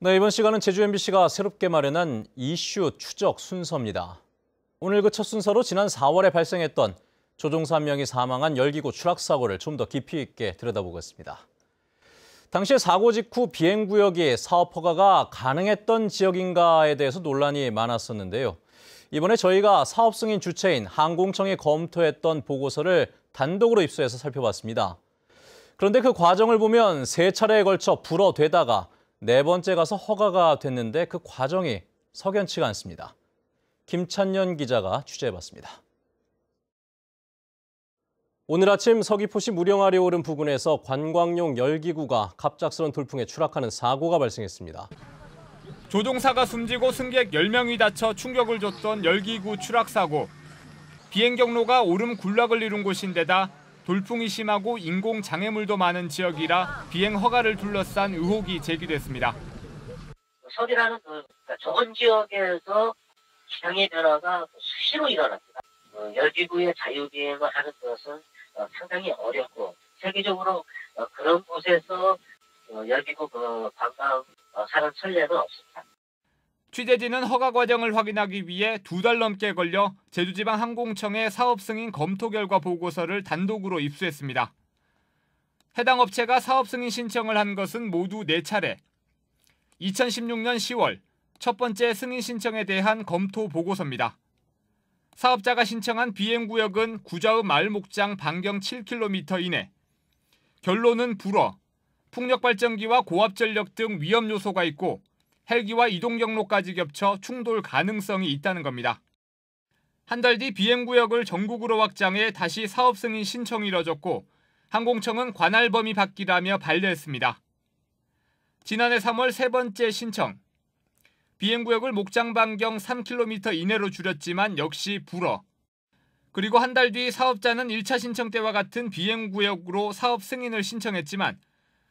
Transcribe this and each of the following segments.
네, 이번 시간은 제주 MBC가 새롭게 마련한 이슈 추적 순서입니다. 오늘 그 첫 순서로 지난 4월에 발생했던 조종사 한 명이 사망한 열기구 추락 사고를 좀 더 깊이 있게 들여다보겠습니다. 당시에 사고 직후 비행구역이 사업 허가가 가능했던 지역인가에 대해서 논란이 많았었는데요. 이번에 저희가 사업 승인 주체인 항공청이 검토했던 보고서를 단독으로 입수해서 살펴봤습니다. 그런데 그 과정을 보면 3차례에 걸쳐 불어되다가 4번째 가서 허가가 됐는데 그 과정이 석연치가 않습니다. 김찬년 기자가 취재해봤습니다. 오늘 아침 서귀포시 무령아리 오름 부근에서 관광용 열기구가 갑작스런 돌풍에 추락하는 사고가 발생했습니다. 조종사가 숨지고 승객 10명이 다쳐 충격을 줬던 열기구 추락 사고. 비행 경로가 오름 군락을 이룬 곳인데다 돌풍이 심하고 인공 장애물도 많은 지역이라 비행 허가를 둘러싼 의혹이 제기됐습니다. 서리라는 좁은 지역에서 기상의 변화가 수시로 일어납니다. 열기구의 자유비행을 하는 것은 상당히 어렵고 세계적으로 그런 곳에서 열기구 관광하는 선례는 없습니다. 취재진은 허가 과정을 확인하기 위해 2달 넘게 걸려 제주지방항공청의 사업 승인 검토 결과 보고서를 단독으로 입수했습니다. 해당 업체가 사업 승인 신청을 한 것은 모두 4차례. 2016년 10월 첫 번째 승인 신청에 대한 검토 보고서입니다. 사업자가 신청한 비행구역은 구좌읍 마을목장 반경 7km 이내. 결론은 불어, 풍력발전기와 고압전력 등 위험 요소가 있고 헬기와 이동 경로까지 겹쳐 충돌 가능성이 있다는 겁니다. 한 달 뒤 비행구역을 전국으로 확장해 다시 사업 승인 신청이 이뤄졌고 항공청은 관할 범위 바뀌라며 반려했습니다. 지난해 3월 3번째 신청. 비행구역을 목장 반경 3km 이내로 줄였지만 역시 불어. 그리고 한 달 뒤 사업자는 1차 신청 때와 같은 비행구역으로 사업 승인을 신청했지만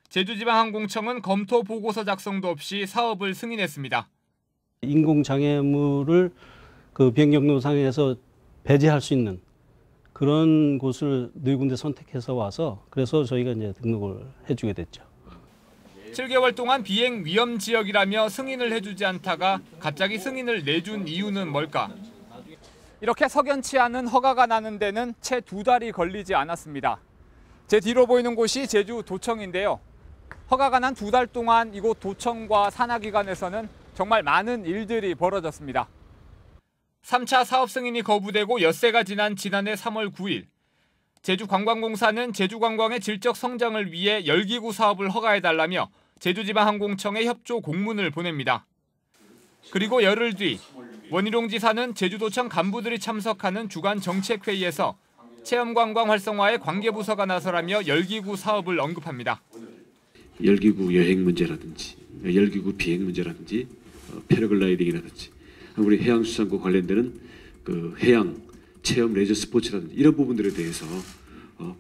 제주지방항공청은 검토 보고서 작성도 없이 사업을 승인했습니다. 인공장애물을 그 비행 경로상에서 배제할 수 있는 그런 곳을 4군데 선택해서 와서 그래서 저희가 이제 등록을 해주게 됐죠. 7개월 동안 비행 위험 지역이라며 승인을 해주지 않다가 갑자기 승인을 내준 이유는 뭘까? 이렇게 석연치 않은 허가가 나는 데는 채 2달이 걸리지 않았습니다. 제 뒤로 보이는 곳이 제주 도청인데요. 허가가 난 2달 동안 이곳 도청과 산하기관에서는 정말 많은 일들이 벌어졌습니다. 3차 사업 승인이 거부되고 엿새가 지난 지난해 3월 9일. 제주관광공사는 제주관광의 질적 성장을 위해 열기구 사업을 허가해달라며 제주지방항공청에 협조 공문을 보냅니다. 그리고 열흘 뒤 원희룡 지사는 제주도청 간부들이 참석하는 주간 정책회의에서 체험관광 활성화에 관계부서가 나서라며 열기구 사업을 언급합니다. 열기구 여행 문제라든지 열기구 비행 문제라든지 패러글라이딩이라든지 우리 해양수산과 관련되는 그 해양 체험 레저 스포츠라든지 이런 부분들에 대해서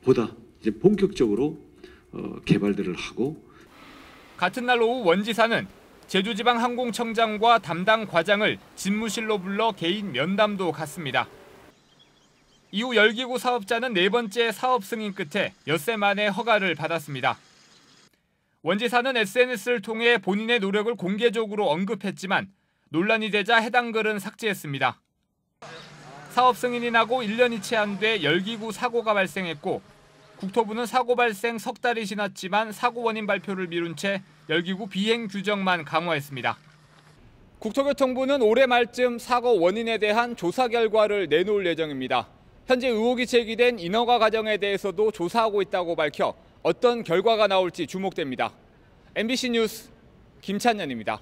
보다 이제 본격적으로 개발들을 하고. 같은 날 오후 원 지사는 제주지방항공청장과 담당 과장을 집무실로 불러 개인 면담도 갖습니다. 이후 열기구 사업자는 4번째 사업 승인 끝에 엿새 만에 허가를 받았습니다. 원 지사는 SNS를 통해 본인의 노력을 공개적으로 언급했지만 논란이 되자 해당 글은 삭제했습니다. 사업 승인이 나고 1년이 채 안 돼 열기구 사고가 발생했고 국토부는 사고 발생 석 달이 지났지만 사고 원인 발표를 미룬 채 열기구 비행 규정만 강화했습니다. 국토교통부는 올해 말쯤 사고 원인에 대한 조사 결과를 내놓을 예정입니다. 현재 의혹이 제기된 인허가 과정에 대해서도 조사하고 있다고 밝혀 어떤 결과가 나올지 주목됩니다. MBC 뉴스 김찬년입니다.